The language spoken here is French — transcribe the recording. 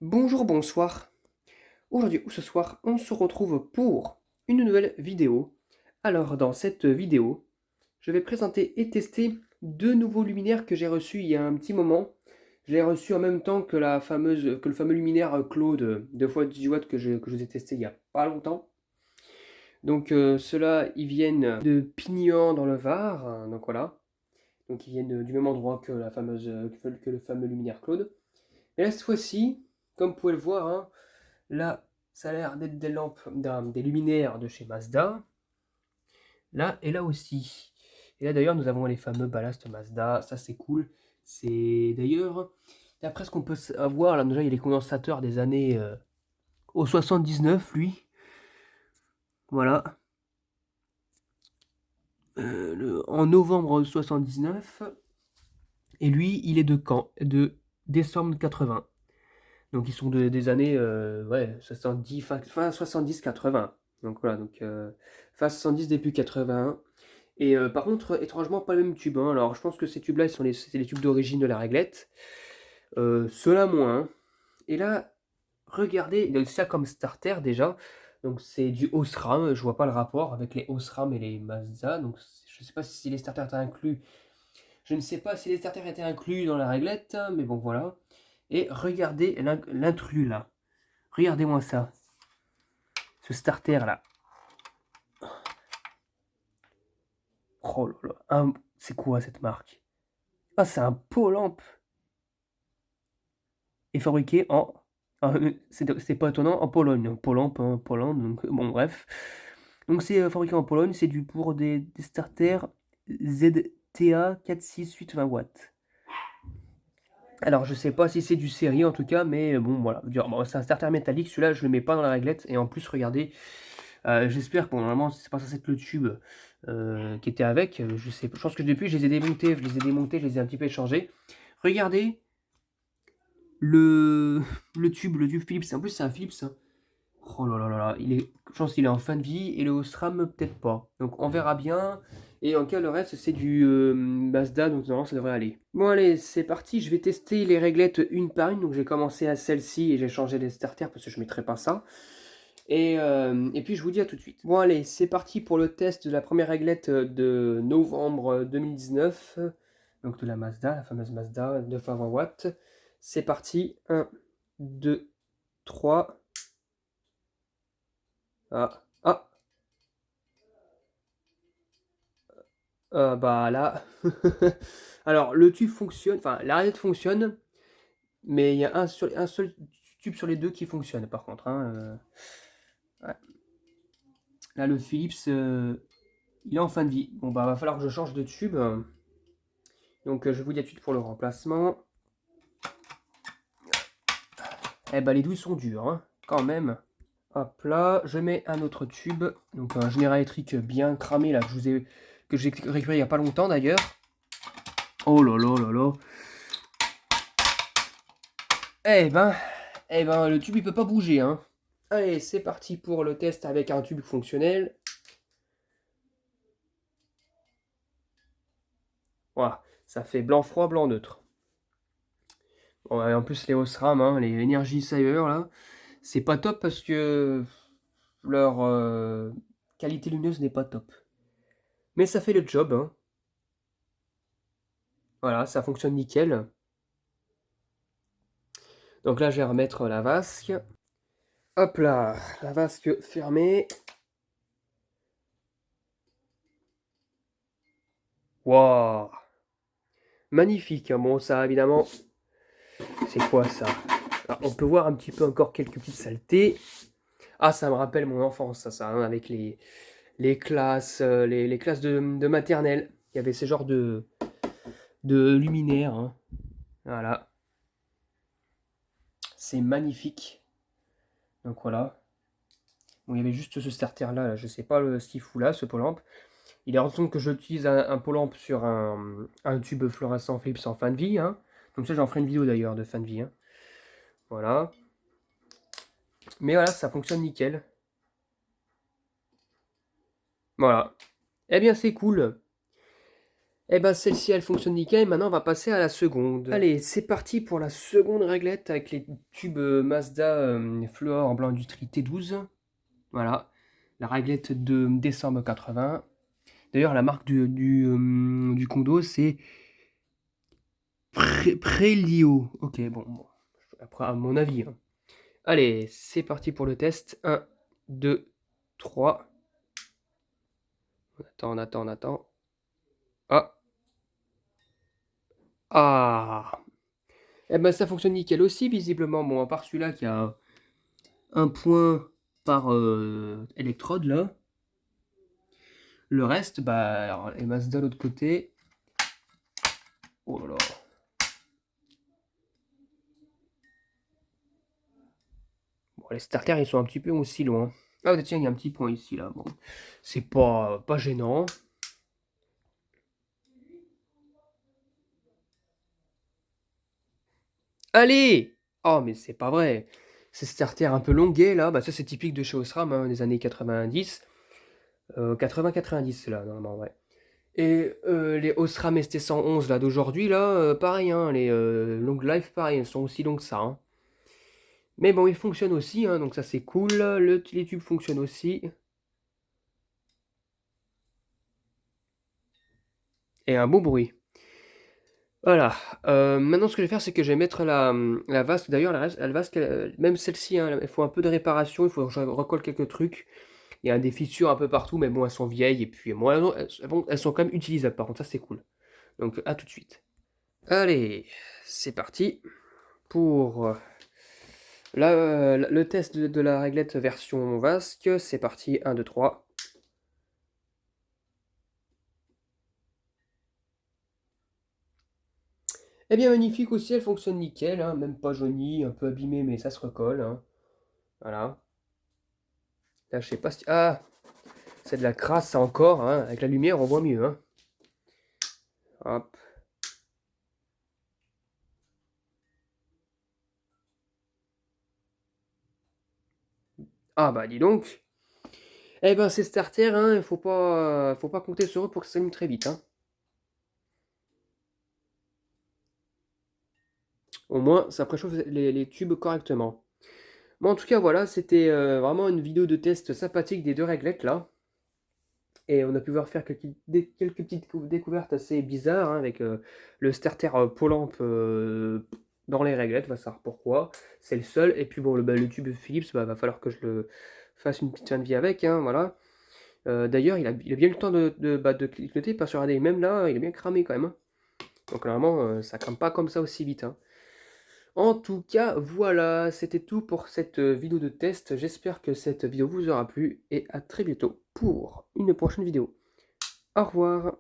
Bonjour, bonsoir. Aujourd'hui ou ce soir, on se retrouve pour une nouvelle vidéo. Alors, dans cette vidéo, je vais présenter et tester deux nouveaux luminaires que j'ai reçus il y a un petit moment. Je l'ai reçu en même temps que le fameux luminaire Claude 2x18 watts que je vous ai testé il y a pas longtemps. Donc, ceux-là, ils viennent de Pignan dans le Var. Donc voilà. Donc, ils viennent du même endroit que que le fameux luminaire Claude. Et là, cette fois-ci, comme vous pouvez le voir, hein, là, ça a l'air d'être des lampes, des luminaires de chez Mazda. Là et là aussi. Et là d'ailleurs, nous avons les fameux ballasts Mazda. Ça, c'est cool. C'est d'ailleurs, d'après ce qu'on peut avoir, là déjà, il y a les condensateurs des années au 79, lui. Voilà. En novembre 79. Et lui, il est de quand? De décembre 80. Donc ils sont des années ouais, 70, fin 70-80. Donc voilà, donc fin 70, début 81. Et par contre, étrangement, pas le même tube, hein. Alors je pense que ces tubes-là, c'était les tubes d'origine de la réglette. Ceux-là moins. Et là, regardez, donc ça comme starter déjà. Donc c'est du Osram, je vois pas le rapport avec les Osram et les Mazda. Donc je sais pas si les starters étaient inclus. Je ne sais pas si les starters étaient inclus dans la réglette, mais bon voilà. Et regardez l'intrus là. Regardez-moi ça. Ce starter là. Oh là là. C'est quoi cette marque? Ah, c'est un Polamp. Et fabriqué c'est pas étonnant, en Pologne. Polamp, hein, Pologne, donc bon, bref. Donc c'est fabriqué en Pologne, c'est du pour des starters ZTA 46-820 watts. Alors je sais pas si c'est du série en tout cas, mais bon voilà. Bon, c'est un starter métallique, celui-là je le mets pas dans la réglette. Et en plus regardez, j'espère que bon, normalement c'est pas censé être le tube qui était avec. Je sais, je pense que depuis je les ai démontés, je les ai un petit peu échangés. Regardez le, le tube Philips. En plus c'est un Philips, hein. Oh là là là là, je pense qu'il est en fin de vie et le Osram peut-être pas. Donc on verra bien. Et en cas le reste c'est du Mazda, donc normalement ça devrait aller. Bon allez, c'est parti, je vais tester les réglettes une par une. Donc j'ai commencé à celle-ci et j'ai changé les starters parce que je ne mettrai pas ça. Et puis je vous dis à tout de suite. Bon allez, c'est parti pour le test de la première réglette de novembre 2019. Donc de la Mazda, la fameuse Mazda 920 watts. C'est parti, 1, 2, 3. Ah, ah, bah là. Alors, le tube fonctionne, enfin, la réglette fonctionne, mais il y a un seul tube sur les deux qui fonctionne, par contre, hein, ouais. Là, le Philips, il est en fin de vie. Bon, bah, va falloir que je change de tube. Donc, je vous dis à tout de suite pour le remplacement. Eh bah, les douilles sont dures, hein, quand même. Hop là, je mets un autre tube. Donc, un général électrique bien cramé, là, que j'ai récupéré il n'y a pas longtemps, d'ailleurs. Oh là là là là. Eh ben, le tube il peut pas bouger, hein. Allez, c'est parti pour le test avec un tube fonctionnel. Voilà, ça fait blanc froid, blanc neutre. Bon, et en plus les Osram, hein, les Energy Saver là, c'est pas top parce que leur qualité lumineuse n'est pas top. Mais ça fait le job, hein. Voilà, ça fonctionne nickel. Donc là, je vais remettre la vasque. Hop là, la vasque fermée. Waouh, magnifique, hein. Bon, ça évidemment, c'est quoi ça? Alors, on peut voir un petit peu encore quelques petites saletés. Ah, ça me rappelle mon enfance, ça, hein, avec les classes, les classes de maternelle. Il y avait ce genre de luminaires, hein. Voilà. C'est magnifique. Donc voilà. Bon, il y avait juste ce starter-là, là. Je sais pas ce qu'il fout là, ce Polamp. Il est en compte que j'utilise un Polamp sur un tube fluorescent Philips en fin de vie, hein. Donc ça, j'en ferai une vidéo d'ailleurs de fin de vie, hein. Voilà. Mais voilà, ça fonctionne nickel. Voilà. Eh bien, c'est cool. Eh ben celle-ci elle fonctionne nickel, maintenant on va passer à la seconde. Allez, c'est parti pour la seconde réglette avec les tubes Mazda Fluor en blanc industrie T12. Voilà, la réglette de décembre 80. D'ailleurs la marque du condo c'est Prelio. Ok, bon, après à mon avis, hein. Allez, c'est parti pour le test. 1, 2, 3. On attend. Ah, ah. Eh ben ça fonctionne nickel aussi visiblement. Bon, à part celui-là qui a un point par électrode là. Le reste, bah, alors, les Mazda de l'autre côté. Oh là là. Bon, les starters ils sont un petit peu aussi loin. Ah tiens, il y a un petit point ici là. Bon, c'est pas gênant. Allez! Oh mais c'est pas vrai. Ces starters un peu longuets là, bah ça c'est typique de chez Osram, hein, des années 90. 80-90 là, normalement, ouais. Et les Osram ST111 là d'aujourd'hui là, pareil, hein, les Long Life pareil, elles sont aussi longues que ça, hein. Mais bon, ils fonctionnent aussi, hein, donc ça c'est cool. Les tubes fonctionnent aussi. Et un beau bruit. Voilà. Maintenant, ce que je vais faire, c'est que je vais mettre la vasque. D'ailleurs, la vasque, même celle-ci, hein, il faut un peu de réparation. Il faut que je recolle quelques trucs. Il y a des fissures un peu partout, mais bon, elles sont vieilles. Et puis, bon, elles sont quand même utilisables. Par contre, ça, c'est cool. Donc, à tout de suite. Allez, c'est parti pour le test de la réglette version vasque. C'est parti. 1, 2, 3. Eh bien, magnifique aussi, elle fonctionne nickel, hein, même pas jaunie, un peu abîmée, mais ça se recolle, hein. Voilà. Là, je sais pas si... Ah, c'est de la crasse, ça encore, hein. Avec la lumière, on voit mieux, hein. Hop. Ah bah, dis donc. Eh ben, ces starters, hein, faut pas compter sur eux pour que ça s'allume très vite, hein. Au moins, ça préchauffe les tubes correctement. Bon, en tout cas, voilà, c'était vraiment une vidéo de test sympathique des deux réglettes, là. Et on a pu voir faire quelques petites découvertes assez bizarres, hein, avec le starter Polamp dans les réglettes, va savoir pourquoi. C'est le seul. Et puis bon, le tube Philips, bah, va falloir que je le fasse une petite fin de vie avec, hein, voilà. D'ailleurs, il a bien eu le temps de clignoter, pas sur AD. Même là, il a bien cramé quand même, hein. Donc normalement, ça crame pas comme ça aussi vite, hein. En tout cas, voilà, c'était tout pour cette vidéo de test. J'espère que cette vidéo vous aura plu et à très bientôt pour une prochaine vidéo. Au revoir.